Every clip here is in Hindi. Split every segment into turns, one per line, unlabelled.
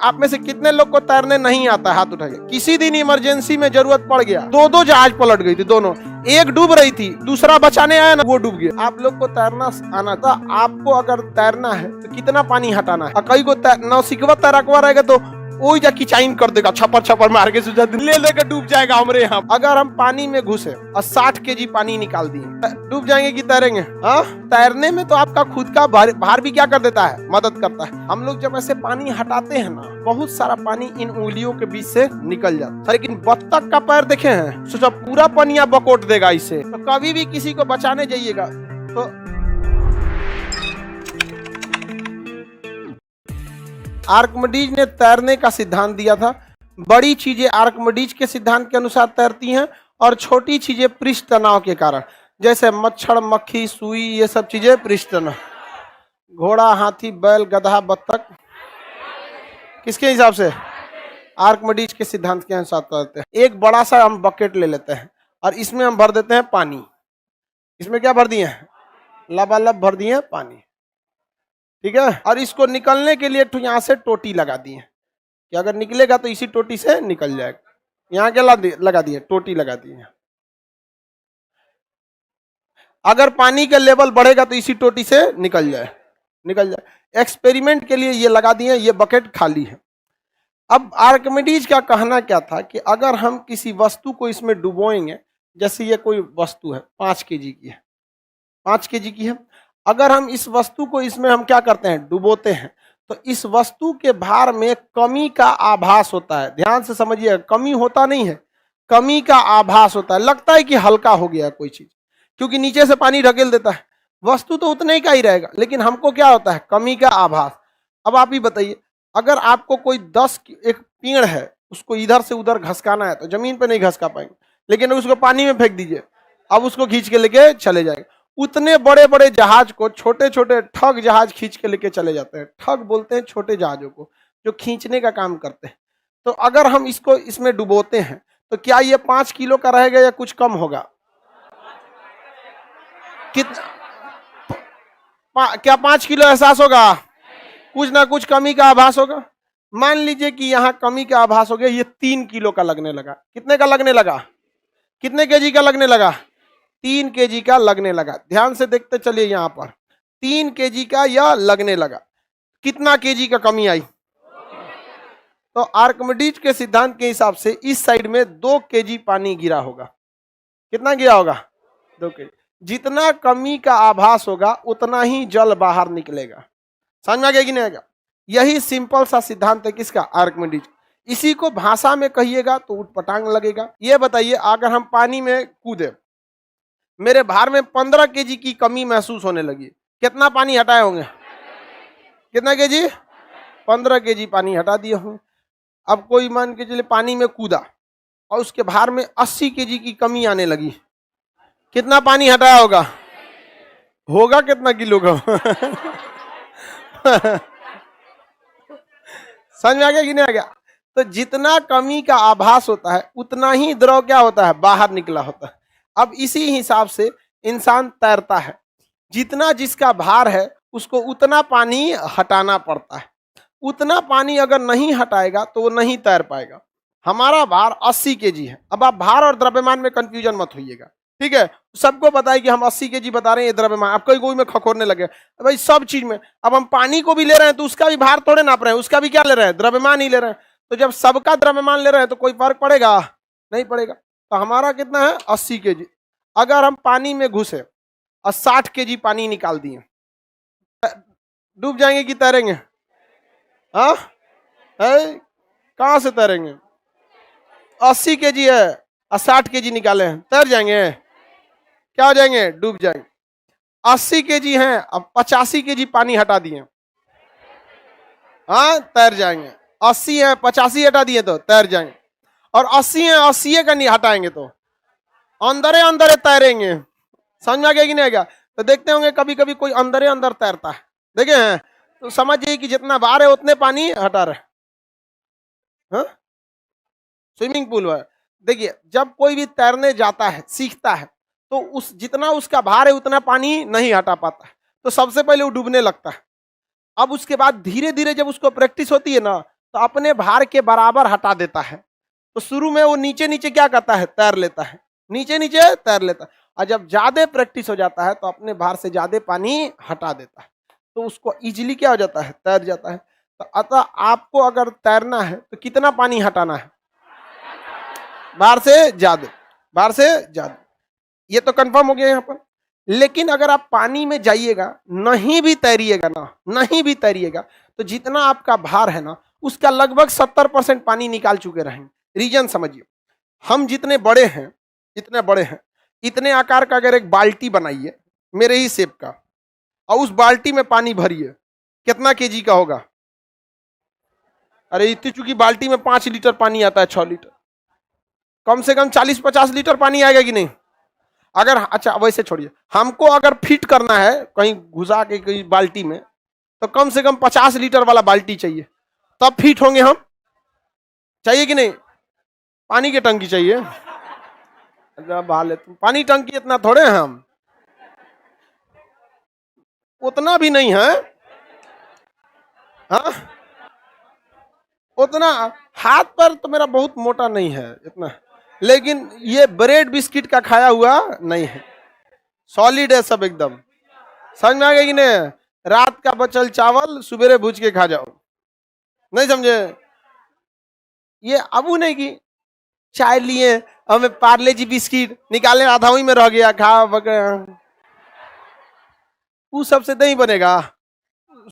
आप में से कितने लोग को तैरने नहीं आता है? हाथ उठाइए। किसी दिन इमरजेंसी में जरूरत पड़ गया, दो जहाज पलट गई थी, दोनों, एक डूब रही थी, दूसरा बचाने आया ना, वो डूब गया। आप लोग को तैरना आना था। आपको अगर तैरना है तो कितना पानी हटाना है? कई को नौसिखवा तैरकवा रहेगा तो वो जा किचाइन कर देगा, छपर छपर मार के सुझा ले लेकर डूब जाएगा हमारे यहाँ। अगर हम पानी में घुसे और 60 केजी पानी निकाल दिए, डूब जाएंगे कि तैरेंगे? हाँ, तैरने में तो आपका खुद का भार भी क्या कर देता है, मदद करता है। हम लोग जब ऐसे पानी हटाते हैं ना, बहुत सारा पानी इन उंगलियों के बीच से निकल जाता है। लेकिन बत्तख का पैर देखे हैं, सोचा पूरा पनिया बकोट देगा इसे। तो कभी भी किसी को बचाने जाइएगा तो आर्किमिडीज ने तैरने का सिद्धांत दिया था। बड़ी चीजें आर्किमिडीज के सिद्धांत के अनुसार तैरती हैं और छोटी चीजें पृष्ठ तनाव के कारण, जैसे मच्छर, मक्खी, सुई, ये सब चीजें पृष्ठ तनाव। घोड़ा, हाथी, बैल, गधा, बत्तख किसके हिसाब से? आर्किमिडीज के सिद्धांत के अनुसार तैरते हैं। एक बड़ा सा हम बकेट ले लेते हैं और इसमें हम भर देते हैं पानी। इसमें क्या भर दिए हैं? लबालब भर दिए पानी, ठीक है। और इसको निकलने के लिए यहाँ से टोटी लगा दिए कि अगर निकलेगा तो इसी टोटी से निकल जाएगा। यहाँ क्या लगा दिए? टोटी लगा दिए। अगर पानी का लेवल बढ़ेगा तो इसी टोटी से निकल जाए। एक्सपेरिमेंट के लिए ये लगा दिए, ये बकेट खाली है। अब आर्किमिडीज का कहना क्या था कि अगर हम किसी वस्तु को इसमें डुबोएंगे, जैसे ये कोई वस्तु है 5 केजी की है, 5 केजी की है, अगर हम इस वस्तु को इसमें हम क्या करते हैं, डुबोते हैं, तो इस वस्तु के भार में कमी का आभास होता है। ध्यान से समझिए, कमी होता नहीं है, कमी का आभास होता है। लगता है कि हल्का हो गया कोई चीज, क्योंकि नीचे से पानी ढकेल देता है। वस्तु तो उतने ही का ही रहेगा, लेकिन हमको क्या होता है? कमी का आभास। अब आप ही बताइए, अगर आपको कोई एक पेड़ है, उसको इधर से उधर घसकाना है तो जमीन पे नहीं घसका पाएंगे, लेकिन उसको पानी में फेंक दीजिए, अब उसको खींच के लेके चले जाएंगे। उतने बड़े बड़े जहाज को छोटे छोटे ठग जहाज खींच के लेके चले जाते हैं। ठग बोलते हैं छोटे जहाजों को जो खींचने का काम करते हैं। तो अगर हम इसको इसमें डुबोते हैं तो क्या ये 5 किलो का रहेगा या कुछ कम होगा? क्या 5 किलो एहसास होगा? कुछ ना कुछ कमी का आभास होगा। मान लीजिए कि यहाँ कमी का आभास हो गया, ये 3 किलो का लगने लगा। कितने का लगने लगा? कितने केजी का लगने लगा? 3 केजी का लगने लगा। ध्यान से देखते चलिए, यहाँ पर 3 केजी का यह लगने लगा। कितना केजी का कमी आई? तो आर्किमिडीज के सिद्धांत के हिसाब से इस साइड में 2 केजी पानी गिरा होगा। कितना गिरा होगा? 2 केजी। जितना कमी का आभास होगा उतना ही जल बाहर निकलेगा। समझ में आ गया कि नहीं आएगा? यही सिंपल सा सिद्धांत है किसका? आर्किमिडीज। इसी को भाषा में कहिएगा तो उटपटांग लगेगा। ये बताइए, अगर हम पानी में कूदे, मेरे भार में 15 केजी की कमी महसूस होने लगी, कितना पानी हटाए होंगे? कितना केजी? 15 केजी पानी हटा दिए होंगे। अब कोई मान के चलिए पानी में कूदा और उसके भार में 80 केजी की कमी आने लगी, कितना पानी हटाया होगा? होगा कितना किलो का? समझ में आ गया कि नहीं आ गया? तो जितना कमी का आभास होता है उतना ही द्रव क्या होता है? बाहर निकला होता है। अब इसी हिसाब से इंसान तैरता है। जितना जिसका भार है उसको उतना पानी हटाना पड़ता है। उतना पानी अगर नहीं हटाएगा तो वो नहीं तैर पाएगा। हमारा भार 80 केजी है। अब आप भार और द्रव्यमान में कंफ्यूजन मत होइएगा, ठीक है? सबको पता है कि हम 80 केजी बता रहे हैं, ये द्रव्यमान। आप कोई में खखोरने लगे भाई, सब चीज में। अब हम पानी को भी ले रहे हैं तो उसका भी भार थोड़े नाप रहे हैं, उसका भी क्या ले रहे हैं? द्रव्यमान ही ले रहे हैं। तो जब सबका द्रव्यमान ले रहे हैं तो कोई फर्क पड़ेगा? नहीं पड़ेगा। तो हमारा कितना है? 80 केजी। अगर हम पानी में घुसे और 60 केजी पानी निकाल दिए, डूब जाएंगे कि तैरेंगे? हाँ, कहां से तैरेंगे? 80 केजी है और 60 केजी निकाले हैं, तैर जाएंगे? क्या हो जाएंगे? डूब जाएंगे। 80 केजी हैं, अब 85 केजी पानी हटा दिए, हाँ तैर जाएंगे। 80 है, 85 हटा दिए तो तैर जाएंगे। और 80 है, 80 का नहीं हटाएंगे तो अंदरे अंदरे तैरेंगे। समझ में आ गया कि नहीं आ गया? तो देखते होंगे कभी कभी कोई अंदरे अंदर तैरता है, देखे हैं? तो समझिए कि जितना बाहर है उतने पानी हटा रहे। हाँ, स्विमिंग पूल है। देखिए, जब कोई भी तैरने जाता है, सीखता है, तो उस जितना उसका भार है उतना पानी नहीं हटा पाता है, तो सबसे पहले वो डूबने लगता है। अब उसके बाद धीरे धीरे जब उसको प्रैक्टिस होती है ना, तो अपने भार के बराबर हटा देता है। तो शुरू में वो नीचे नीचे क्या करता है, तैर लेता है, नीचे नीचे तैर लेता है, और जब ज्यादा प्रैक्टिस हो जाता है तो अपने भार से ज्यादा पानी हटा देता है, तो उसको इजीली क्या हो जाता है, तैर जाता है। तो अतः आपको अगर तैरना है तो कितना पानी हटाना है, भार से ज्यादा, भार से ज्यादा। ये तो कंफर्म हो गया यहाँ पर। लेकिन अगर आप पानी में जाइएगा, नहीं भी तैरिएगा ना, नहीं भी तैरिएगा, तो जितना आपका भार है ना उसका लगभग 70% पानी निकाल चुके रहेंगे। रीजन समझिए, हम जितने बड़े हैं, जितने बड़े हैं, इतने आकार का अगर एक बाल्टी बनाइए मेरे ही शेप का, और उस बाल्टी में पानी भरिए, कितना केजी का होगा? अरे इतनी चूंकि बाल्टी में 5 लीटर पानी आता है, 6 लीटर, कम से कम 40-50 लीटर पानी आएगा कि नहीं? अगर, अच्छा वैसे छोड़िए, हमको अगर फिट करना है कहीं घुसा के कहीं बाल्टी में, तो कम से कम 50 लीटर वाला बाल्टी चाहिए, तब फिट होंगे हम। चाहिए कि नहीं? पानी की टंकी चाहिए। भाले तुम पानी टंकी इतना थोड़े हैं हम, उतना भी नहीं है। हाँ, उतना हाथ पर तो मेरा बहुत मोटा नहीं है इतना, लेकिन ये ब्रेड बिस्किट का खाया हुआ नहीं है, सॉलिड है सब एकदम। समझ में आ गया कि नहीं? रात का बचल चावल सवेरे भूज के खा जाओ, नहीं समझे? ये अबू नहीं की चाय लिए हमें पार्ले जी बिस्किट निकाले, आधा वही में रह गया, खा वो सबसे नहीं बनेगा,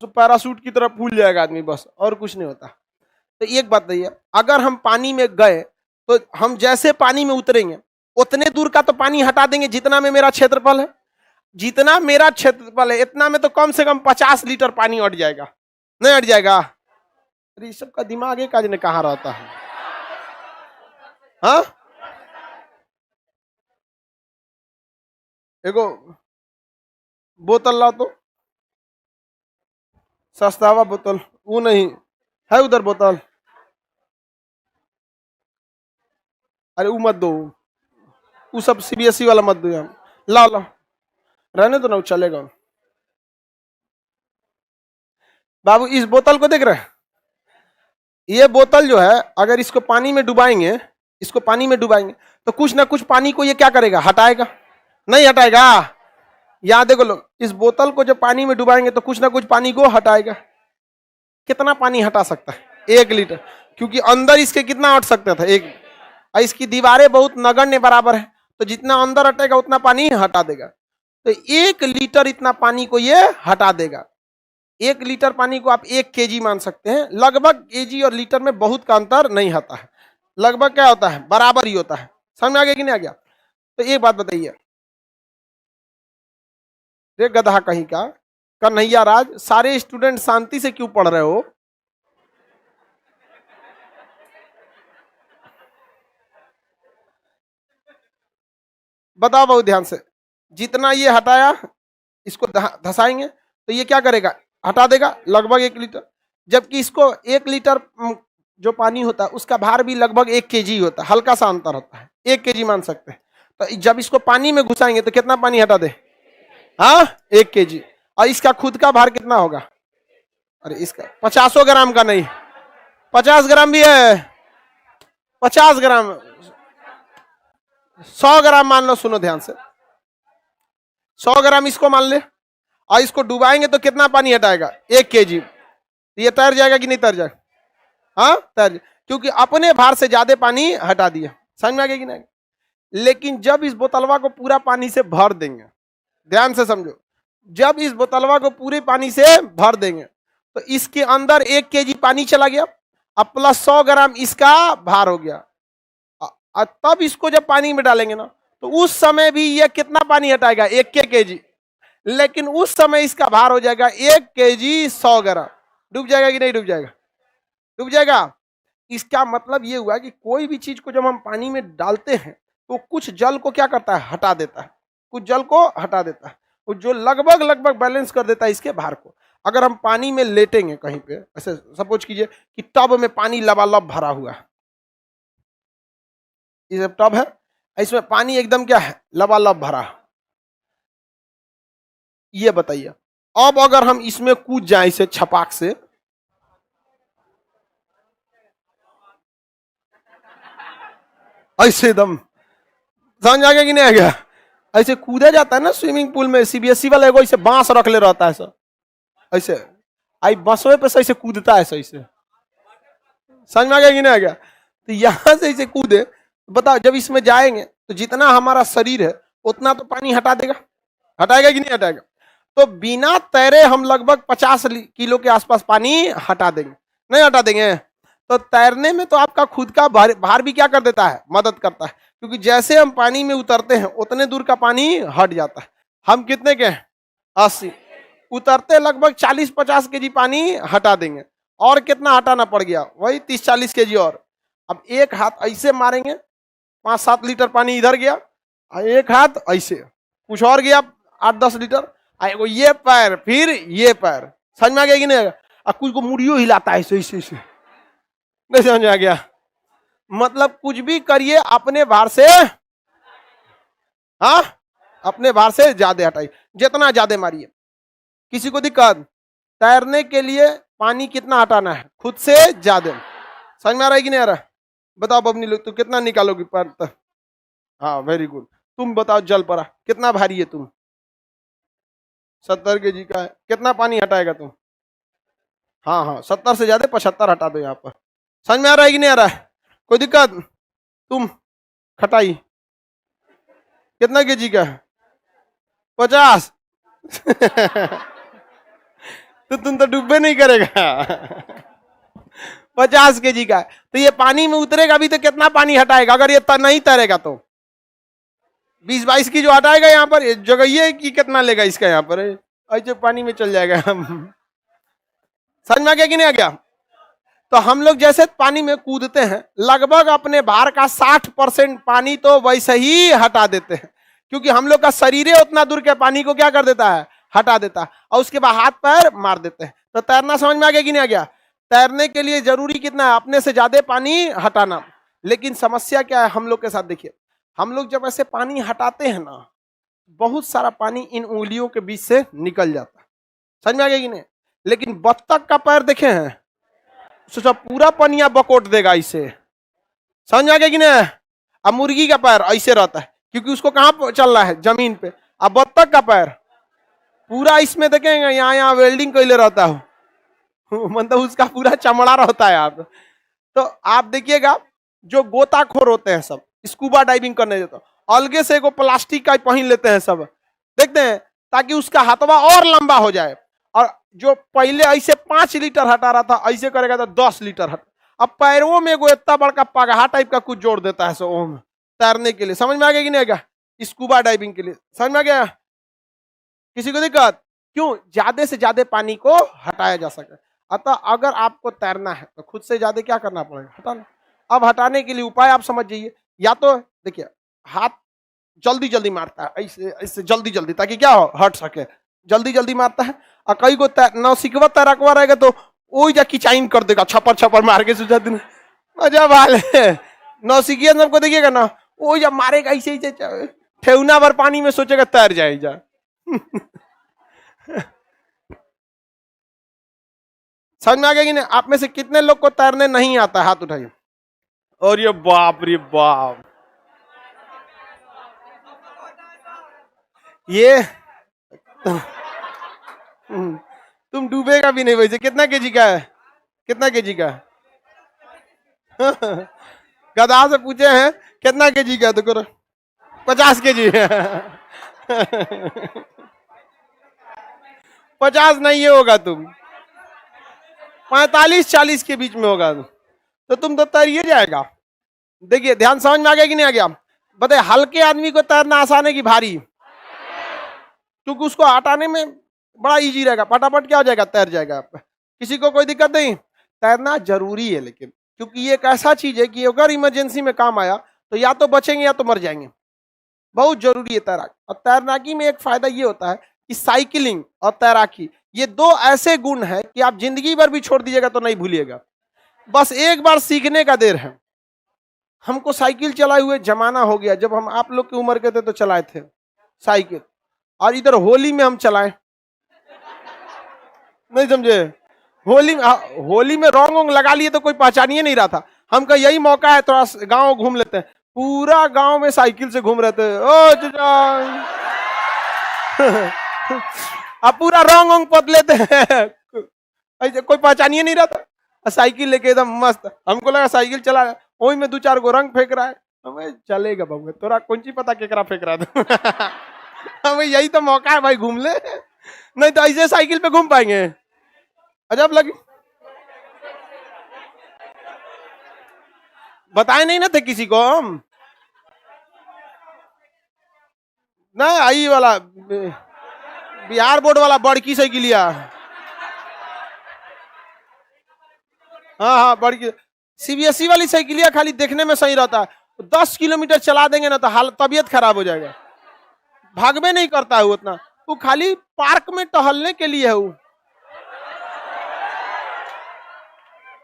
पैरासूट की तरह फूल जाएगा आदमी, बस और कुछ नहीं होता। तो एक बात नहीं है, अगर हम पानी में गए तो हम जैसे पानी में उतरेंगे उतने दूर का तो पानी हटा देंगे जितना में मेरा क्षेत्रफल है। जितना मेरा क्षेत्रफल है इतना में तो कम से कम 50 लीटर पानी अट जाएगा, नहीं अट जाएगा? अरे ये सब का दिमाग एक आज ने कहाँ रहता है? हाँ, देखो बोतल ला तो, सस्ता हुआ बोतल, वो नहीं है उधर बोतल, अरे वो मत दो, वो सब सीबीएसई वाला मत दो, ला ला, रहने तो ना, चलेगा। बाबू इस बोतल को देख रहे हैं? ये बोतल जो है, अगर इसको पानी में डुबाएंगे, इसको पानी में डुबाएंगे तो कुछ ना कुछ पानी को ये क्या करेगा, हटाएगा, नहीं हटाएगा? यहां देखो लोग, इस बोतल को जब पानी में डुबाएंगे तो कुछ ना कुछ पानी को हटाएगा। कितना पानी हटा सकता है? 1 लीटर, क्योंकि अंदर इसके कितना हट सकता था, 1। इसकी दीवारें बहुत नगण्य बराबर है, तो जितना अंदर हटेगा उतना पानी हटा देगा। तो 1 लीटर इतना पानी को ये हटा देगा। 1 लीटर पानी को आप 1 केजी मान सकते हैं। लगभग केजी और लीटर में बहुत का अंतर नहीं आता है, लगभग क्या होता है, बराबर ही होता है। समझ में आ गया कि नहीं आ गया? तो एक बात बताइए, रे गधा कहीं का कन्हैया राज, सारे स्टूडेंट शांति से क्यों पढ़ रहे हो? बताओ बहुत ध्यान से। जितना ये हटाया, इसको धसाएंगे तो ये क्या करेगा, हटा देगा लगभग 1 लीटर। जबकि इसको 1 लीटर जो पानी होता है उसका भार भी लगभग 1 केजी होता है, हल्का सा अंतर होता है, 1 केजी मान सकते हैं। तो जब इसको पानी में घुसाएंगे तो कितना पानी हटा दे? हाँ, 1 केजी। और इसका खुद का भार कितना होगा? अरे इसका 50 ग्राम का नहीं, 50 ग्राम भी है, 50 ग्राम, 100 ग्राम मान लो, सुनो ध्यान से, 100 ग्राम इसको मान ले, और इसको डुबाएंगे तो कितना पानी हटाएगा? 1 केजी। ये तैर जाएगा कि नहीं तैर जाएगा? हाँ तैर, क्योंकि अपने भार से ज्यादा पानी हटा दिया। समझ में आ गया कि नहीं? लेकिन जब इस बोतलवा को पूरा पानी से भर देंगे, ध्यान से समझो, जब इस बोतलवा को पूरे पानी से भर देंगे तो इसके अंदर 1 केजी पानी चला गया, अब प्लस 100 ग्राम इसका भार हो गया। तब इसको जब पानी में डालेंगे ना तो उस समय भी ये कितना पानी हटाएगा? 1 केजी। लेकिन उस समय इसका भार हो जाएगा 1 केजी 100 ग्राम। डूब जाएगा कि नहीं डूब जाएगा? डूब जाएगा। इसका मतलब ये हुआ कि कोई भी चीज को जब हम पानी में डालते हैं तो कुछ जल को क्या करता है? हटा देता है, कुछ जल को हटा देता है, जो लगभग लगभग बैलेंस कर देता है इसके भार को। अगर हम पानी में लेटेंगे कहीं पे, ऐसे सपोज कीजिए कि टब में पानी लबालब भरा हुआ है, ये टब है, इसमें पानी एकदम क्या है? लबालब भरा। ये बताइए, अब अगर हम इसमें कूद जाए इसे छपाक से, ऐसे दम, समझ आ गया कि नहीं आ गया? ऐसे कूदा जाता है ना स्विमिंग पूल में, सीबीएसई वाला एगो ऐसे बांस रख ले रहता है सर, ऐसे आई बसवे पे सही से कूदता है सही से, समझ में आ गया कि नहीं आ गया? तो यहां से ऐसे कूदे, बताओ जब इसमें जाएंगे तो जितना हमारा शरीर है उतना तो पानी हटा देगा, हटाएगा कि नहीं हटाएगा? तो बिना तैरे हम लगभग 50 किलो के आसपास पानी हटा देंगे, नहीं हटा देंगे? तो तैरने में तो आपका खुद का भार भी क्या कर देता है, मदद करता है, क्योंकि जैसे हम पानी में उतरते हैं उतने दूर का पानी हट जाता है। हम कितने के 80, उतरते लगभग 40-50 केजी पानी हटा देंगे, और कितना हटाना पड़ गया, वही 30-40 केजी। और अब एक हाथ ऐसे मारेंगे, 5-7 लीटर पानी इधर गया, एक हाथ ऐसे कुछ और गया 8-10 लीटर, ये पैर, फिर ये पैर, समझ में आ गया कि नहीं? कुछ को मुड़ियो हिलाता है ऐसे ऐसे, नहीं समझ में आ गया? मतलब कुछ भी करिए अपने भार से, हाँ अपने भार से ज्यादा हटाइए, जितना ज्यादा मारिए। किसी को दिक्कत? तैरने के लिए पानी कितना हटाना है, खुद से ज्यादा। समझ में आ रहा है कि नहीं आ रहा? बताओ बबनी लोग, तू कितना निकालोगी पर? हाँ वेरी गुड। तुम बताओ जल परा कितना भारी है तुम? 70 केजी का है, कितना पानी हटाएगा तुम? हाँ हाँ 70 से ज्यादा 75 हटा दो यहाँ पर। समझ में आ रहा है कि नहीं आ रहा है? कोई दिक्कत? तुम खटाई कितना केजी का है? 50 तो तुम तो डूबे नहीं करेगा 50 केजी का। तो ये पानी में उतरेगा भी तो कितना पानी हटाएगा? अगर ये नहीं तैरेगा तो 20-22 की जो हटाएगा यहाँ पर जगह ये कि कितना लेगा इसका यहाँ पर, ऐसे पानी में चल जाएगा समझ में आ गया कि नहीं आ गया? तो हम लोग जैसे पानी में कूदते हैं लगभग अपने भार का 60% पानी तो वैसे ही हटा देते हैं, क्योंकि हम लोग का शरीर उतना दूर के पानी को क्या कर देता है, हटा देता है, और उसके बाद हाथ पैर मार देते हैं। तो तैरना समझ में आ गया कि नहीं आ गया? तैरने के लिए जरूरी कितना है, अपने से ज्यादा पानी हटाना। लेकिन समस्या क्या है हम लोग के साथ, देखिए हम लोग जब ऐसे पानी हटाते हैं ना, बहुत सारा पानी इन उंगलियों के बीच से निकल जाता है, समझ में आ गया कि नहीं? लेकिन बत्तख का पैर देखे हैं, सोचा पूरा पनिया बकोट देगा इसे, समझ में आ गया कि नहीं? अब मुर्गी का पैर ऐसे रहता है क्योंकि उसको कहां चलना है, जमीन पे। अब बत्तख का पैर पूरा इसमें देखेंगे, यहाँ यहाँ वेल्डिंग कैले रहता हो मतलब उसका पूरा चमड़ा रहता है आप। तो आप देखिएगा जो गोताखोर होते हैं सब स्कूबा डाइविंग करने जाते अलगे से एगो प्लास्टिक का पहन लेते हैं सब, देखते हैं, ताकि उसका हाथवा और लंबा हो जाए। और जो पहले ऐसे 5 लीटर हटा रहा था ऐसे करेगा तो 10 लीटर हटा। अब पैरों में एगो इतना बड़का पगहा टाइप का कुछ जोड़ देता है सो ओम तैरने के लिए। समझ में आ गया कि नहीं आ गया? स्कूबा डाइविंग के लिए समझ में आ गया? किसी को दिक्कत? क्यों? ज्यादा से ज्यादा पानी को हटाया जा सके। अतः अगर आपको तैरना है तो खुद से ज्यादा क्या करना पड़ेगा, हटाना। अब हटाने के लिए उपाय आप समझ जाइए। या तो देखिए हाथ जल्दी जल्दी मारता है ऐसे ऐसे जल्दी जल्दी, ताकि क्या हो, हट सके, जल्दी जल्दी मारता है। और कई को नौसिखवा तैराकवा रहेगा तो वो जा किचाइन कर देगा, छपर छपर मार के सुझा दिन मजा वाले नौसिखिया सबको देखिएगा ना, वो जब मारेगा ऐसे ही ठेहुना भर पानी में सोचेगा तैर जाए जा समझ में आ गया कि नहीं? आप में से कितने लोग को तैरने नहीं आता है, हाथ उठाइए। और ये बाप रे बाप, ये तुम डूबेगा भी नहीं वैसे। कितना केजी का है? कितना केजी का है? गधा से पूछे हैं कितना केजी का, तो करो 50 केजी 50 नहीं ये होगा, तुम 45-40 के बीच में होगा तो तुम तो तैरिए जाएगा। देखिए ध्यान, समझ में आ गया कि नहीं आ गया? बताए हल्के आदमी को तैरना आसान है कि भारी? क्योंकि उसको हटाने में बड़ा इजी रहेगा, फटाफट क्या हो जाएगा, तैर जाएगा आप। किसी को कोई दिक्कत नहीं? तैरना जरूरी है, लेकिन क्योंकि ये एक ऐसा चीज है कि अगर इमरजेंसी में काम आया तो या तो बचेंगे या तो मर जाएंगे। बहुत जरूरी है तैराक। और तैराकी में एक फायदा ये होता है कि साइकिलिंग और तैराकी ये दो ऐसे गुण है कि आप जिंदगी भर भी छोड़ दीजिएगा तो नहीं भूलिएगा। बस एक बार सीखने का देर है। हमको साइकिल चलाए हुए जमाना हो गया, जब हम आप लोग की उम्र के थे तो चलाए थे साइकिल, और इधर होली में हम चलाएं, नहीं समझे? होली में रंग वोंग लगा लिए तो कोई पहचानिए नहीं रहा था। हमका यही मौका है, थोड़ा गांव घूम लेते हैं। पूरा गांव में साइकिल से घूम रहे थे। ओ चाचा अब पूरा रंग वंग बदले थे, ऐसे कोई पहचानिए नहीं रहा था। साइकिल लेके एकदम मस्त, हमको लगा साइकिल चला वही में 2-4 गो रंग फेंक रहा है। हमें चलेगा बाबू, तोरा कौन सी पता केकरा फेंक रहा था। हमें यही तो मौका है भाई, घूम ले, नहीं तो ऐसे साइकिल पे घूम पाएंगे। अजब लगी, बताए नहीं ना थे किसी को हम, नहीं आई वाला बिहार बोर्ड वाला बड़की साइकिलिया। हाँ हाँ बड़की सीबीएसई वाली साइकिलिया खाली देखने में सही रहता है, 10 किलोमीटर चला देंगे ना तो हाल तबीयत खराब हो जाएगा, भागवे नहीं करता है वो उतना, वो खाली पार्क में टहलने के लिए है वो।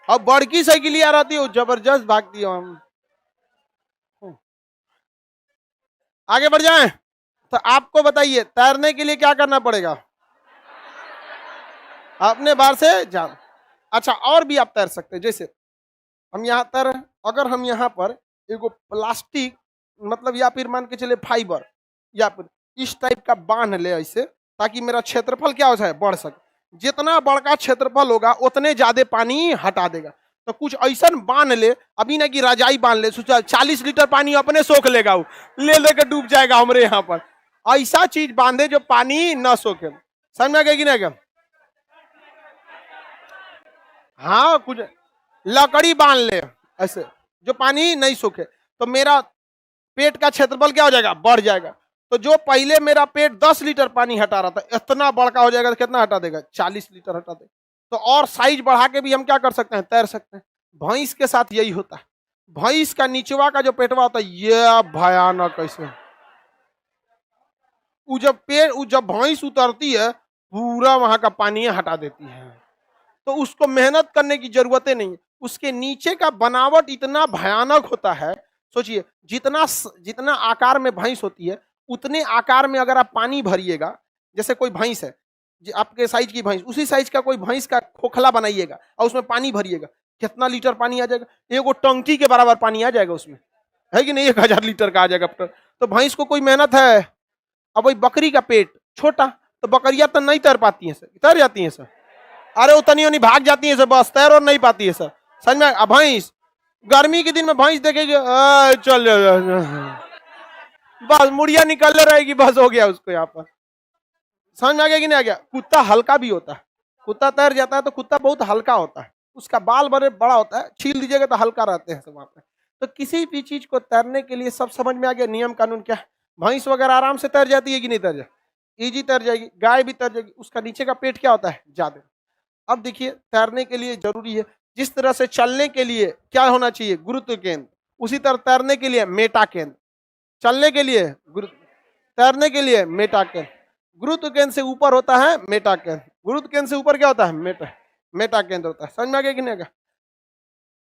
और बड़की साइकिलिया रहती है जबरदस्त भागती है। हम आगे बढ़ जाएं तो आपको बताइए तैरने के लिए क्या करना पड़ेगा? अपने बाहर से जा। अच्छा और भी आप तैर सकते हैं, जैसे हम यहाँ तैर, अगर हम यहाँ पर एगो प्लास्टिक मतलब या फिर मान के चले फाइबर या फिर इस टाइप का बांध ले ऐसे, ताकि मेरा क्षेत्रफल क्या हो जाए, बढ़ सके। जितना बड़का क्षेत्रफल होगा उतने ज्यादा पानी हटा देगा। तो कुछ ऐसा बांध ले, अभी ना कि रजाई बांध ले, सोचा 40 लीटर पानी अपने सोख लेगा, वो ले लेकर डूब जाएगा हमारे यहाँ पर। ऐसा चीज बांधे जो पानी न सोखे, समझ में आ गया कि नहीं? हाँ कुछ लकड़ी बांध ले ऐसे जो पानी नहीं सूखे, तो मेरा पेट का क्षेत्रफल क्या हो जाएगा, बढ़ जाएगा। तो जो पहले मेरा पेट 10 लीटर पानी हटा रहा था, इतना बड़का हो जाएगा तो कितना हटा देगा, 40 लीटर हटा देगा। तो और साइज बढ़ा के भी हम क्या कर सकते हैं, तैर सकते हैं। भैंस के साथ यही होता है, भैंस का नीचवा का जो पेटवा होता है ये भयानक कैसे, जब भैंस उतरती है पूरा वहां का पानी हटा देती है। तो उसको मेहनत करने की जरूरतें नहीं, उसके नीचे का बनावट इतना भयानक होता है। सोचिए जितना जितना आकार में भैंस होती है उतने आकार में अगर आप पानी भरिएगा, जैसे कोई भैंस है आपके साइज की भैंस, उसी साइज का कोई भैंस का खोखला बनाइएगा और उसमें पानी भरिएगा, कितना लीटर पानी आ जाएगा, एगो टंकी के बराबर पानी आ जाएगा उसमें, है कि नहीं? 1000 लीटर का आ जाएगा। तो भैंस को कोई मेहनत है। अब वही बकरी का पेट छोटा, तो बकरियां तो नहीं तैर पाती हैं सर, तैर जाती हैं सर, अरे उतनी उतनी भाग जाती है सर, बस तैर और नहीं पाती है सर, समझ में? अब भैंस गर्मी के दिन में भैंस देखेगी चल बस मुड़िया निकल रहेगी, बस हो गया उसको यहाँ पर। समझ में आ गया कि नहीं आ गया? कुत्ता हल्का भी होता है, कुत्ता तैर जाता है तो कुत्ता बहुत हल्का होता है, उसका बाल बड़े बड़ा होता है, छील दीजिएगा तो हल्का रहते हैं सब वहां पे। तो किसी भी चीज को तैरने के लिए सब समझ में आ गया, नियम कानून क्या है। भैंस वगैरह आराम से तैर जाती है कि नहीं तैर जाती, इजी तैर जाएगी, गाय भी तैर जाएगी, उसका नीचे का पेट क्या होता है, ज्यादा। अब देखिए तैरने के लिए जरूरी है, जिस तरह से चलने के लिए क्या होना चाहिए, गुरुत्व केंद्र, उसी तरह तैरने के लिए मेटा केंद्र। चलने के लिए तैरने के लिए मेटा केंद्र, गुरुत्व केंद्र से ऊपर होता है मेटा केंद्र, गुरुत्व केंद्र से ऊपर क्या होता है, मेटा केंद्र होता है। समझ में आ गया कि नहीं?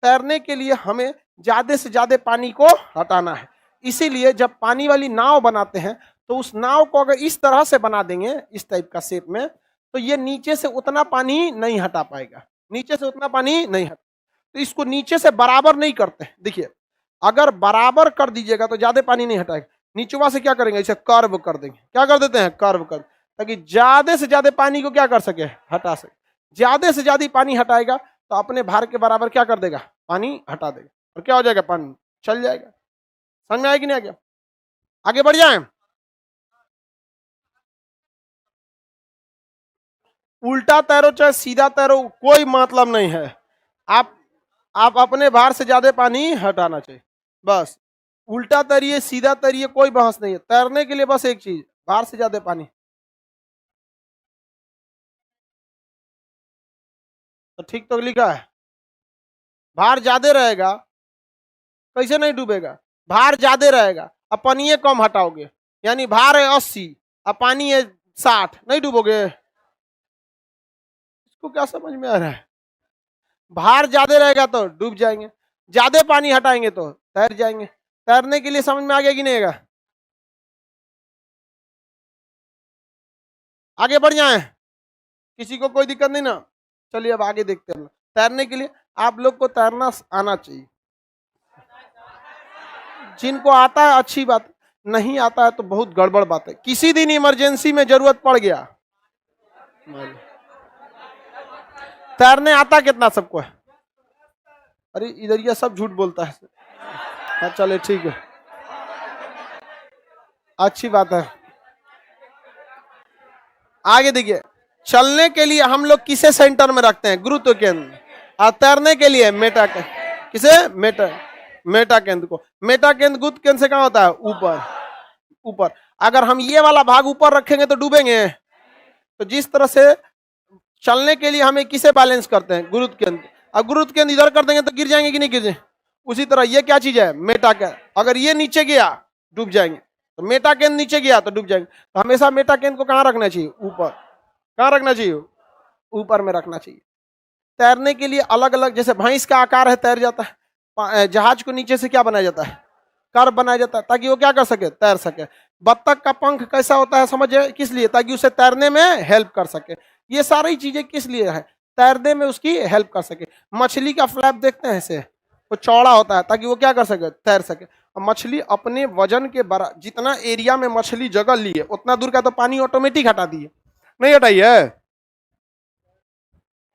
तैरने के लिए हमें ज्यादा से ज्यादा पानी को हटाना है, इसीलिए जब पानी वाली नाव बनाते हैं तो उस नाव को अगर इस तरह से बना देंगे, इस टाइप का शेप में, तो ये नीचे से उतना पानी नहीं हटा पाएगा, नीचे से उतना पानी नहीं हटा। तो इसको नीचे से बराबर नहीं करते, देखिए अगर बराबर कर दीजिएगा तो ज्यादा पानी नहीं हटाएगा, नीचवा से क्या करेंगे, इसे कर्व कर देंगे, क्या कर देते हैं, कर्व कर, ताकि ज्यादा से ज्यादा पानी को क्या कर सके, हटा सके। ज्यादा से ज्यादा पानी हटाएगा तो अपने भार के बराबर क्या कर देगा, पानी हटा देगा, और क्या हो जाएगा, पानी चल जाएगा। समझ में आएगी नहीं आ गया? आगे बढ़ जाए। उल्टा तैरो चाहे सीधा तैरो कोई मतलब नहीं है, आप अपने भार से ज्यादा पानी हटाना चाहिए, बस। उल्टा तैरिए सीधा तैरिए कोई बहस नहीं है, तैरने के लिए बस एक चीज, भार से ज्यादा पानी। तो ठीक तो लिखा है, भार ज्यादा रहेगा कैसे नहीं डूबेगा, भार ज्यादा रहेगा अब पानी कम हटाओगे, यानी भार है 80 अब पानी है 60, नहीं डूबोगे? इसको क्या समझ में आ रहा है? भार ज्यादा रहेगा तो डूब जाएंगे, ज्यादा पानी हटाएंगे तो तैर जाएंगे। तैरने के लिए समझ में आ गया कि नहीं आएगा? आगे बढ़ जाए, किसी को कोई दिक्कत नहीं ना? चलिए अब आगे देखते हैं। तैरने के लिए आप लोग को तैरना आना चाहिए, जिनको आता है अच्छी बात, नहीं आता है तो बहुत गड़बड़ बात है। किसी दिन इमरजेंसी में जरूरत पड़ गया, तैरने आता कितना सबको है? अरे इधर ये सब झूठ बोलता है। हाँ चले ठीक है, अच्छी बात है। आगे देखिए, चलने के लिए हम लोग किसे सेंटर में रखते हैं? गुरुत्व केंद्र। और तैरने के लिए मेटा केंद्र, किसे? मेटा केंद्र को। मेटा केंद्र गुरुत्व केंद्र से कहाँ होता है? ऊपर। ऊपर। अगर हम ये वाला भाग ऊपर रखेंगे तो डूबेंगे। तो जिस तरह से चलने के लिए हमें किसे बैलेंस करते हैं? गुरुत्व केंद्र। अब गुरुत्व केंद्र इधर कर देंगे तो गिर जाएंगे कि नहीं गिर जाएंगे? उसी तरह ये क्या चीज है? मेटा केंद्र। अगर ये नीचे गया डूब जाएंगे, तो मेटा केंद्र नीचे गया तो डूब जाएंगे। तो हमेशा मेटा केंद्र को कहाँ रखना चाहिए? ऊपर। कहाँ रखना चाहिए? ऊपर में रखना चाहिए। तैरने के लिए अलग अलग, जैसे भैंस का आकार है, तैर जाता है। जहाज को नीचे से क्या बनाया जाता है? कर्व बनाया जाता है, ताकि वो क्या कर सके? तैर सके। बत्तख का पंख कैसा होता है समझे? किस लिए? ताकि उसे तैरने में हेल्प कर सके। ये सारी चीजें किस लिए है? तैरने में उसकी हेल्प कर सके। मछली का फ्लैप देखते हैं ऐसे, वो चौड़ा होता है ताकि वो क्या कर सके? तैर सके। और मछली अपने वजन के बरा, जितना एरिया में मछली जगह ली है उतना दूर का तो पानी ऑटोमेटिक हटा दिए। नहीं हटाई है?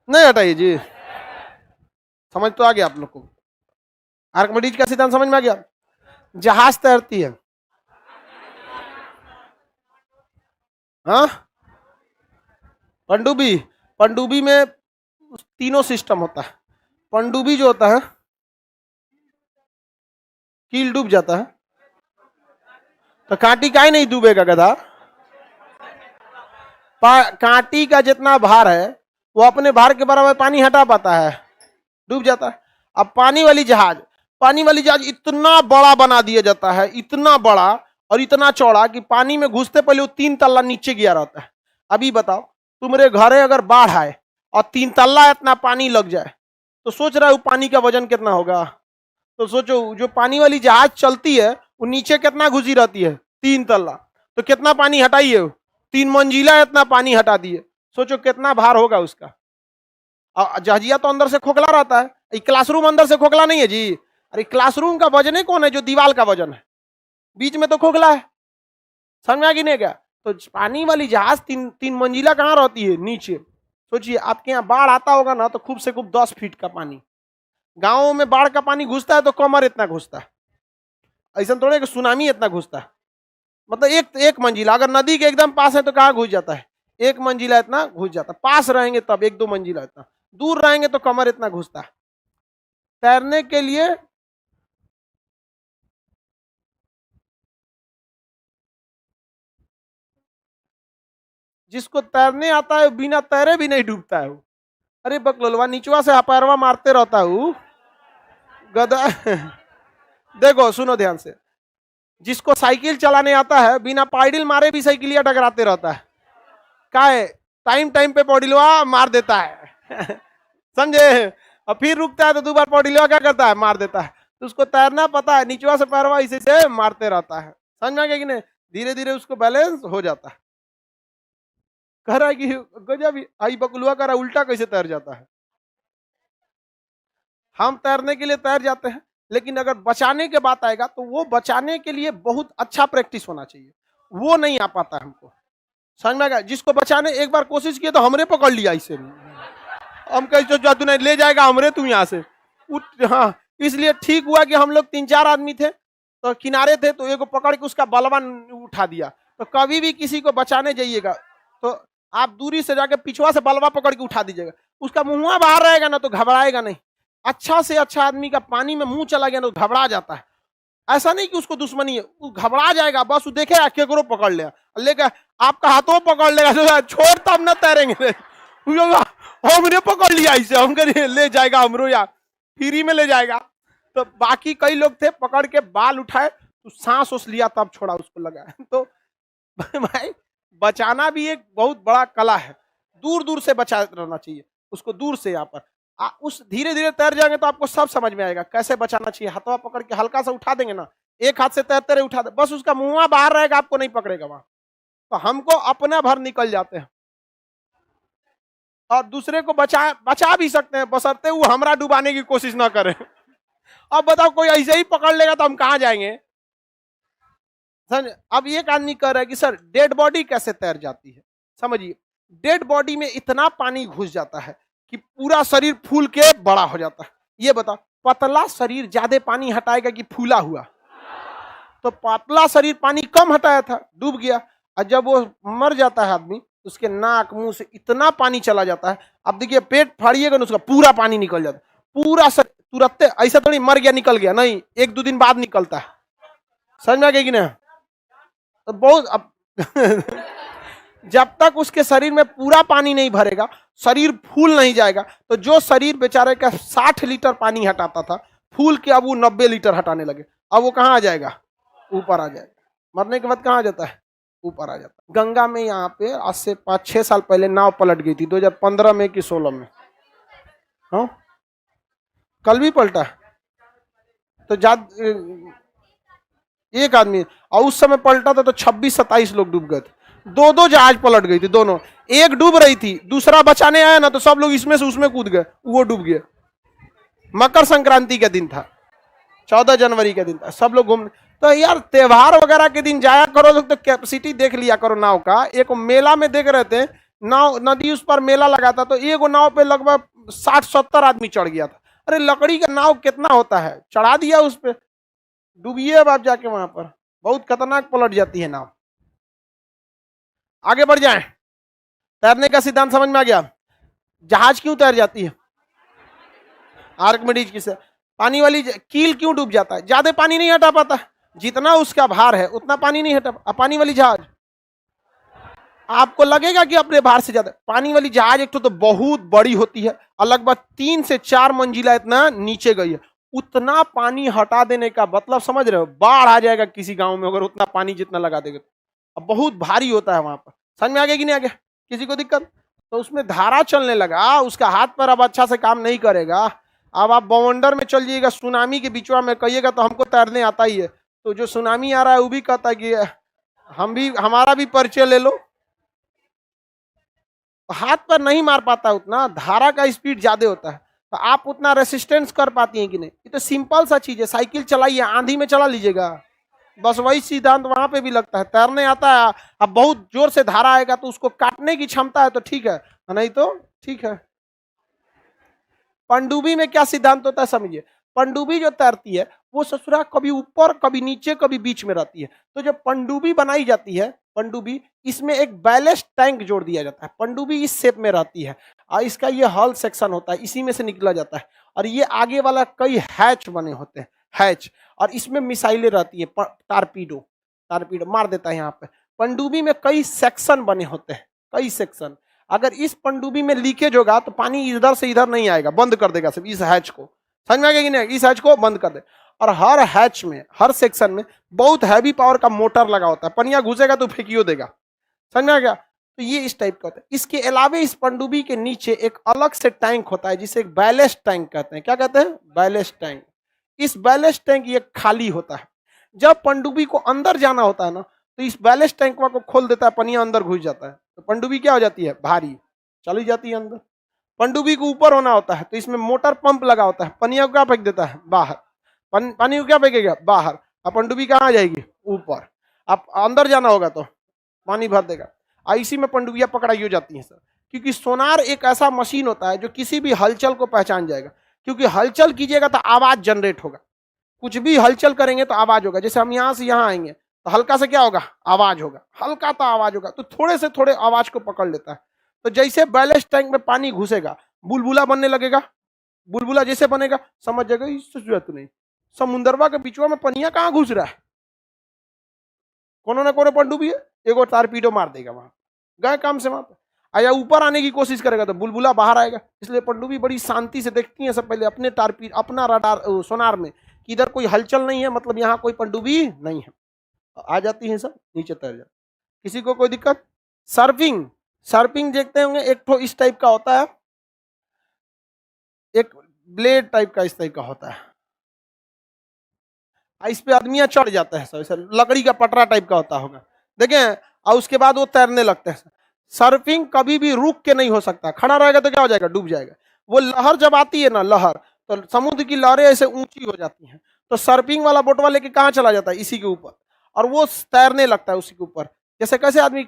नहीं हटाइए जी। समझ तो आ गया आप लोग को? आर्किमिडीज का सिद्धांत समझ में आ गया? जहाज तैरती है, हाँ? पनडुब्बी। पनडुब्बी में तीनों सिस्टम होता है। पनडुब्बी जो होता है, कील डूब जाता है, तो कांटी काहे नहीं डूबेगा गधा? कांटी का जितना भार है वो अपने भार के बराबर पानी हटा पाता है? डूब जाता है। अब पानी वाली जहाज इतना बड़ा बना दिया जाता है, इतना बड़ा और इतना चौड़ा कि पानी में घुसते पहले वो 3 तल्ला नीचे गया रहता है। अभी बताओ, तुम्हारे घरे अगर बाढ़ आए और 3 तल्ला इतना पानी लग जाए तो सोच रहा है वो पानी का वजन कितना होगा? तो सोचो, जो पानी वाली जहाज चलती है वो नीचे कितना घुसी रहती है? 3 तल्ला। तो कितना पानी हटाइए? 3 मंजिला इतना पानी हटा दिए। सोचो कितना भार होगा उसका। जहाजिया तो अंदर से खोखला रहता है, क्लासरूम अंदर से खोखला नहीं है जी। अरे क्लासरूम का वजन है कौन है? जो दीवार का वजन है, बीच में तो खोखला है। समझ में आ गई नहीं क्या? तो पानी वाली जहाज 3 मंजिला कहाँ रहती है? नीचे। सोचिए आपके यहाँ बाढ़ आता होगा ना, तो खूब से खूब 10 फीट का पानी। गाँव में बाढ़ का पानी घुसता है तो कमर इतना घुसता है, ऐसा थोड़े कि सुनामी इतना घुसता है। मतलब एक मंजिला, अगर नदी के एकदम पास है तो कहाँ घुस जाता है? 1 मंजिला इतना घुस जाता है। पास रहेंगे तब 1-2 मंजिला इतना, दूर रहेंगे तो कमर इतना घुसता है। तैरने के लिए जिसको तैरने आता है बिना तैरे भी नहीं डूबता है वो। अरे बकलोलवा, नीचवा से पैरवा मारते रहता हूँ गधा। देखो सुनो ध्यान से, जिसको साइकिल चलाने आता है बिना पाइडिल मारे भी साइकिलिया टकराते रहता है। का है? टाइम टाइम पे पौडिलवा मार देता है। समझे? और फिर रुकता है तो 2 बार पौडिलवा क्या करता है? मार देता है। तो उसको तैरना पता है, नीचवा से पैरवा इसे से मारते रहता है। समझ में आ गया कि नहीं? धीरे धीरे उसको बैलेंस हो जाता है। कह रहा है कि गजब, आई बकुलवा कह रहा उल्टा कैसे तैर जाता है। हम तैरने के लिए तैर जाते हैं, लेकिन अगर बचाने के बात आएगा तो वो बचाने के लिए बहुत अच्छा प्रैक्टिस होना चाहिए, वो नहीं आ पाता हमको। समझ में आ गया? जिसको बचाने एक बार कोशिश किए तो हमरे पकड़ लिया इसे, हम कैसे जो तू नहीं ले जाएगा हमरे, तू यहाँ से उठ। हाँ, इसलिए ठीक हुआ कि हम लोग 3-4 आदमी थे तो किनारे थे, तो एक पकड़ के उसका बलवा उठा दिया। तो कभी भी किसी को बचाने जाइएगा तो आप दूरी से जाके पिछवा से बलवा पकड़ के उठा दीजिएगा। उसका मुंह बाहर रहेगा ना तो घबराएगा नहीं। अच्छा से अच्छा आदमी का पानी में मुंह चला गया ना तो घबरा जाता है। ऐसा नहीं कि उसको दुश्मनी है, वो घबरा जाएगा, बस वो देखे केकरो पकड़ ले लेकर आपका हाथों पकड़ लेगा, तो छोड़ तब ना तैरेंगे। हमने पकड़ लिया इसे, हम ले जाएगा हमरो, या फ्री में ले जाएगा। तो बाकी कई लोग थे, पकड़ के बाल उठाए तो सांस उस लिया तब छोड़ा, उसको लगा। तो भाई बचाना भी एक बहुत बड़ा कला है। दूर दूर से बचा रहना चाहिए उसको, दूर से। यहाँ पर उस धीरे धीरे तैर जाएंगे तो आपको सब समझ में आएगा कैसे बचाना चाहिए। हाथवा पकड़ के हल्का सा उठा देंगे ना, एक हाथ से तैरते रहे उठा दे, बस उसका मुंह बाहर रहेगा, आपको नहीं पकड़ेगा वहां। तो हमको अपना भर निकल जाते हैं और दूसरे को बचा भी सकते हैं, बशर्ते वो हमरा डुबाने की कोशिश ना करे। अब बताओ कोई ऐसे ही पकड़ लेगा तो हम कहाँ जाएंगे? सर अब एक आदमी कह रहा है कि सर डेड बॉडी कैसे तैर जाती है। समझिए, डेड बॉडी में इतना पानी घुस जाता है कि पूरा शरीर फूल के बड़ा हो जाता है। ये बताओ, पतला शरीर ज्यादा पानी हटाएगा कि फूला हुआ? तो पतला शरीर पानी कम हटाया था, डूब गया। और जब वो मर जाता है आदमी, उसके नाक मुंह से इतना पानी चला जाता है। अब देखिए, पेट फाड़िएगा ना, उसका पूरा पानी निकल जाता है, पूरा तुरंत। ऐसा थोड़ी मर गया निकल गया, नहीं, 1-2 दिन बाद निकलता है। समझ में आ गया कि नहीं? तो बहुत अब जब तक उसके शरीर में पूरा पानी नहीं भरेगा, शरीर फूल नहीं जाएगा। तो जो शरीर बेचारे का 60 लीटर पानी हटाता था, फूल के अब वो 90 लीटर हटाने लगे। अब वो कहाँ आ जाएगा? ऊपर आ जाएगा। मरने के बाद कहाँ आ जाता है? ऊपर आ जाता है। गंगा में यहाँ पे आज से 5-6 साल पहले नाव पलट गई थी, 2015 में कि 16 में। हाँ, कल भी पलटा। तो एक आदमी, और उस समय पलटा था तो 26-27 लोग डूब गए थे। 2-2 जहाज पलट गई थी दोनों। एक डूब रही थी, दूसरा बचाने आया ना, तो सब लोग इसमें से उसमें कूद गए, वो डूब गए। मकर संक्रांति का दिन था, 14 जनवरी का दिन था, सब लोग घूमने। तो यार त्योहार वगैरह के दिन जाया करो तो कैपेसिटी देख लिया करो नाव का। एक मेला में देख रहे थे, नाव नदी उस पर मेला लगा था, तो एक नाव पे लगभग 60-70 आदमी चढ़ गया था। अरे लकड़ी का नाव कितना होता है, चढ़ा दिया उस पे, डूबिए अब आप जाके वहां पर, बहुत खतरनाक पलट जाती है नाव। आगे बढ़ जाए, तैरने का सिद्धांत समझ में आ गया। जहाज क्यों तैर जाती है? आर्किमिडीज की से। पानी वाली कील क्यों डूब जाता है? ज्यादा पानी नहीं हटा पाता, जितना उसका भार है उतना पानी नहीं हटा। पानी वाली जहाज, आपको लगेगा कि अपने भार से ज्यादा। पानी वाली जहाज एक तो बहुत बड़ी होती है, और लगभग 3 से 4 मंजिला इतना नीचे गई है। उतना पानी हटा देने का मतलब समझ रहे हो, बाढ़ आ जाएगा किसी गांव में अगर उतना पानी जितना लगा देगा। अब बहुत भारी होता है वहां पर। समझ में आ गया कि नहीं आ गया? किसी को दिक्कत? तो उसमें धारा चलने लगा, उसका हाथ पर अब अच्छा से काम नहीं करेगा। अब आप बवंडर में चल जाइएगा, सुनामी के बीचवा में, कहिएगा तो हमको तैरने आता ही है, तो जो सुनामी आ रहा है वो भी कहता है कि हमारा भी परिचय ले लो। हाथ पर नहीं मार पाता उतना, धारा का स्पीड ज्यादा होता है, तो आप उतना रेसिस्टेंस कर पाती हैं कि नहीं? ये तो सिंपल सा चीज है। साइकिल चलाइए, आंधी में चला लीजिएगा, बस वही सिद्धांत वहां पे भी लगता है। तैरने आता है, अब बहुत जोर से धारा आएगा तो उसको काटने की क्षमता है तो ठीक है, नहीं तो ठीक है। पनडुब्बी में क्या सिद्धांत होता है समझिए। पनडुब्बी जो तैरती है वो ससुरा कभी ऊपर कभी नीचे कभी बीच में रहती है। तो जब पनडुब्बी बनाई जाती है, पनडुब्बी, इसमें एक बैलेस्ट टैंक जोड़ दिया जाता है। पनडुब्बी इस शेप में रहती है, और इसका ये हल सेक्शन होता है, इसी में से निकला जाता है। और ये आगे वाला कई हैच बने होते हैं, हैच, और इसमें मिसाइलें रहती है, टारपीडो, टारपीडो मार देता है यहाँ पे। पनडुब्बी में कई सेक्शन बने होते हैं, कई सेक्शन। अगर इस पनडुब्बी में लीकेज होगा तो पानी इधर से इधर नहीं आएगा, बंद कर देगा सिर्फ इस हैच को। समझ में आ गया कि नहीं? इस हैच को बंद कर दे। और हर हैच में, हर सेक्शन में बहुत हैवी पावर का मोटर लगा होता है, पनिया घुसेगा तो फेंकियो देगा। समझ में आ गया? तो ये इस टाइप का होता है। इसके अलावा इस पनडुब्बी के नीचे एक अलग से टैंक होता है जिसे एक बैलेस्ट टैंक कहते हैं। क्या कहते हैं? Ballast tank. इस बैलेस्ट टैंक ये खाली होता है। जब पनडुब्बी को अंदर जाना होता है ना, तो इस बैलेस्ट टैंक को खोल देता है, पनिया अंदर घुस जाता है, तो पनडुब्बी क्या हो जाती है? भारी, चली जाती है अंदर। पनडुब्बी को ऊपर होना होता है तो इसमें मोटर पंप लगा होता है, पनिया को क्या फेंक देता है? बाहर। पानी को क्या फेंकेगा? बाहर। अब पनडुब्बी कहाँ आ जाएगी? ऊपर। अब अंदर जाना होगा तो पानी भर देगा। इसी में पनडुब्बियां पकड़ाई हो जाती हैं सर, क्योंकि सोनार एक ऐसा मशीन होता है जो किसी भी हलचल को पहचान जाएगा। क्योंकि हलचल कीजिएगा तो आवाज जनरेट होगा, कुछ भी हलचल करेंगे तो आवाज होगा। जैसे हम यहाँ से यहाँ आएंगे तो हल्का से क्या होगा? आवाज होगा, हल्का तो आवाज होगा, तो थोड़े से थोड़े आवाज को पकड़ लेता है। तो जैसे बैलेस्ट टैंक में पानी घुसेगा, बुलबुला बनने लगेगा। बुलबुला जैसे बनेगा, समझ जाएगा इससे जरूरत नहीं, समुंदरवा के बीचवा में पनिया कहाँ घुस रहा है, कोनो ना कोनो पनडुब्बी है, एगो टारपीडो मार देगा, वहां गए काम से। वहां पर आया ऊपर आने की कोशिश करेगा तो बुलबुला बाहर आएगा। इसलिए पनडुब्बी बड़ी शांति से देखती है सब पहले अपने अपना रडार सोनार में कि इधर कोई हलचल नहीं है, मतलब यहाँ कोई पनडुब्बी नहीं है। आ जाती है सब, नीचे तैर जाती। किसी को कोई दिक्कत? सर्फिंग, सर्फिंग देखते होंगे, एक तो इस टाइप का होता है, एक ब्लेड टाइप का इस टाइप का होता है, इस पे आदमियां चढ़ जाते हैं, सब लकड़ी का पटरा टाइप का होता होगा, देखें, और उसके बाद वो तैरने लगते हैं। सर्फिंग कभी भी रुक के नहीं हो सकता, खड़ा रहेगा तो क्या हो जाएगा? डूब जाएगा। वो लहर जब आती है ना, लहर, तो समुद्र की लहरें ऐसे ऊंची हो जाती हैं, तो सर्फिंग वाला बोटवा लेके कहाँ चला जाता है? इसी के ऊपर। और वो तैरने लगता है उसी के ऊपर। जैसे कैसे आदमी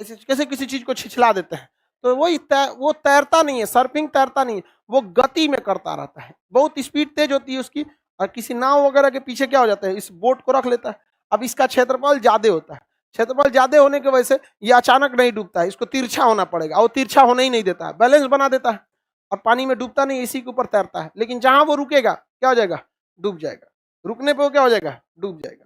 कैसे किसी चीज को छिछला देते हैं, तो वो तैरता नहीं है, सर्फिंग तैरता नहीं है, वो गति में करता रहता है, बहुत स्पीड तेज होती है उसकी, और किसी नाव वगैरह के पीछे क्या हो जाता है, इस बोट को रख लेता है। अब इसका क्षेत्रफल ज्यादा होता है, क्षेत्रफल ज्यादा होने की वजह से ये अचानक नहीं डूबता है, इसको तिरछा होना पड़ेगा, और तिरछा होने ही नहीं देता है, बैलेंस बना देता है और पानी में डूबता नहीं, इसी के ऊपर तैरता है। लेकिन जहां वो रुकेगा क्या हो जाएगा, डूब जाएगा, रुकने पे वो क्या हो जाएगा, डूब जाएगा।